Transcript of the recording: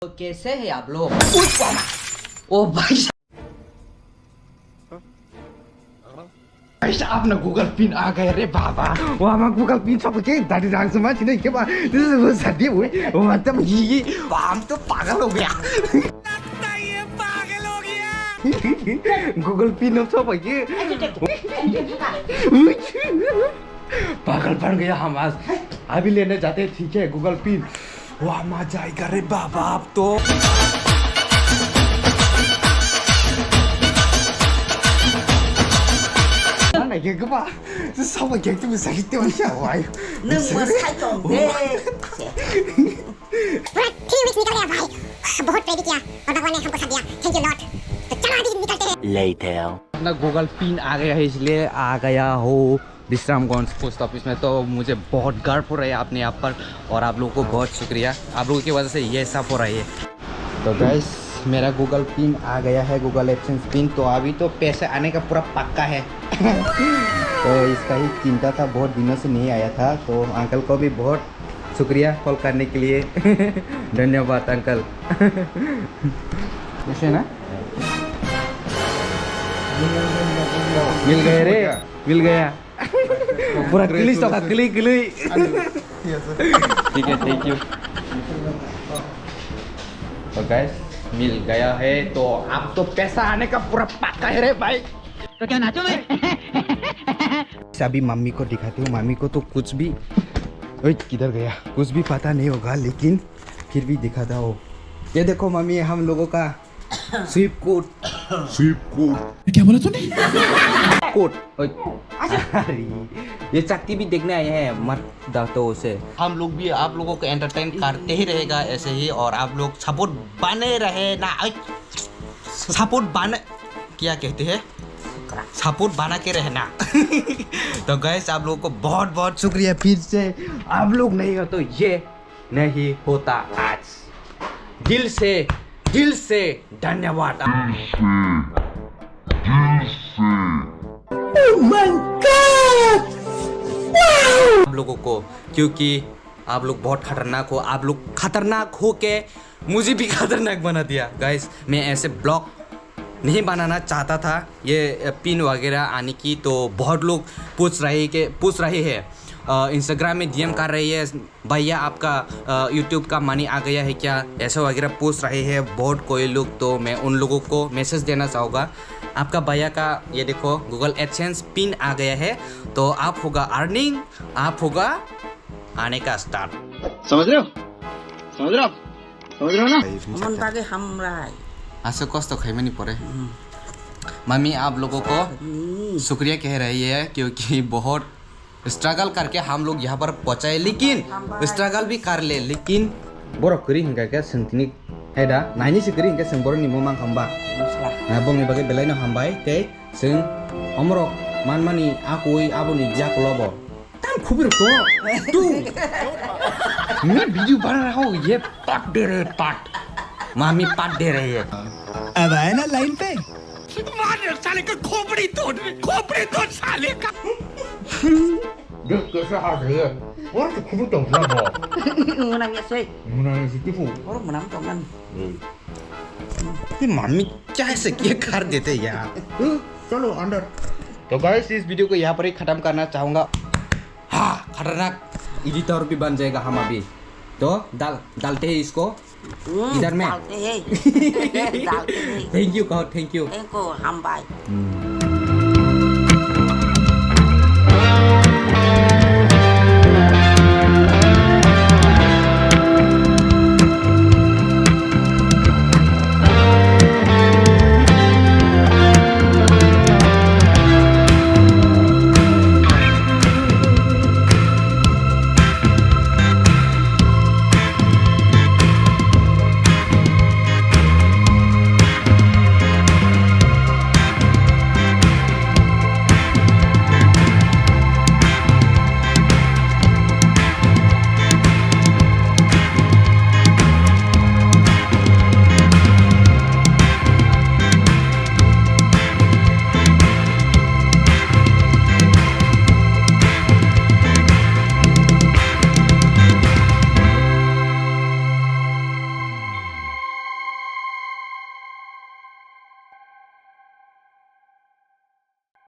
तो कैसे है आप लोग? ओ भाई ऐसा अपना गूगल पिन आ गया रे बाबा वहाँ में गूगल पिन सब के दाढ़ी डांस में थी नहीं के बाद वो सदी हुई वो मतलब ये हम तो पागल हो गया लगता ये पागल हो गया गूगल पिन सब ये पागल बन गया हम आज अभी लेने जाते ठीक है गूगल पिन वाह मजा आएगा रे बाबा अब तो 이게 그봐 서버 객tum이 사기 때문에 와요. 너 뭐 살좀돼 पूरा 3 वीक्स निकल गया भाई बहुत प्रेरित किया और भगवान ने हमको साथ दिया थैंक यू लॉर्ड तो चलो अभी निकलते हैं later अपना गूगल पिन आ गया है इसलिए आ गया हो विश्रामगंज पोस्ट ऑफिस में। तो मुझे बहुत गर्व हो रहा है अपने आप पर और आप लोगों को बहुत शुक्रिया आप लोगों की वजह से ये सब हो रहा है। तो गाइस मेरा गूगल पिन आ गया है गूगल एक्सचेंज पिन। तो अभी तो पैसे आने का पूरा पक्का है तो इसका ही चिंता था बहुत दिनों से नहीं आया था। तो अंकल को भी बहुत शुक्रिया कॉल करने के लिए धन्यवाद अंकल ऐसे ना मिल गए रे मिल गया पूरा क्लिक होगा क्लिक ठीक है थैंक यू। तो गाइस मिल गया है तो अब तो पैसा आने का पूरा पक्का है रे भाई। तो क्या नाचो मैं अभी मम्मी को दिखाती हूँ मम्मी को तो कुछ भी ओए किधर गया कुछ भी पता नहीं होगा लेकिन फिर भी दिखाता हो। ये देखो मम्मी हम लोगों का स्वीप कोट क्या बोला तूने कोट अरे ये चक्की भी देखने आए हैं मत दातो उसे हम लोग भी आप लोगों को एंटरटेन करते ही रहेगा ऐसे ही और आप लोग सपोर्ट बने रहे ना सपोर्ट बने क्या कहते हैं सपोर्ट बना के रहना तो गैस आप लोगों को बहुत बहुत शुक्रिया फिर से आप लोग नहीं हो तो ये नहीं होता आज दिल से धन्यवाद आप लोगों को क्योंकि आप लोग बहुत खतरनाक हो आप लोग खतरनाक हो के मुझे भी खतरनाक बना दिया। गाइस मैं ऐसे ब्लॉग नहीं बनाना चाहता था ये पिन वगैरह आने की। तो बहुत लोग पूछ रहे हैं इंस्टाग्राम में डीएम कर रही है भैया आपका यूट्यूब का मनी आ गया है क्या ऐसा वगैरह पूछ रहे हैं बहुत कोई लोग। तो मैं उन लोगों को मैसेज देना चाहूँगा आपका भैया का ये देखो गूगल एडसेंस पिन आ गया है तो आप होगा अर्निंग आप होगा आने का स्टार्ट समझ रहे हो ना मन बागे हमरा ऐसे कष्ट खाई नहीं पड़े। मम्मी आप लोगों को शुक्रिया कह रही है क्योंकि बहुत स्ट्रगल करके हम लोग यहाँ पर पहुँचाए लेकिन स्ट्रगल भी कर ले लेकिन borok kiri hingga ke sentini heda nah ini si kiri hingga seng borok ni momang hamba nah bong ni bagai belai no hambai te seng omrok man mani akui abo ni jak lobo tam khubir to tu मैं video बना रहा हूँ ये पाट दे रहे पाट मामी पाट दे रही है अब आए ना लाइन पे मार साले का खोपड़ी तोड़ साले का देख कैसे हाथ रही है और तो खूब तो ना हो menang ya sih मुना सिटी फू orang menang teman ये मम्मी क्या ऐसे क्या कर देते यार चलो अंदर। तो गाइस इस वीडियो को यहाँ पर ही खत्म करना चाहूँगा। हाँ खतरनाक एडिटर भी बन जाएगा हम अभी तो डालते हैं इसको इधर में dalte थैंक यू कहो थैंक यू engko hambai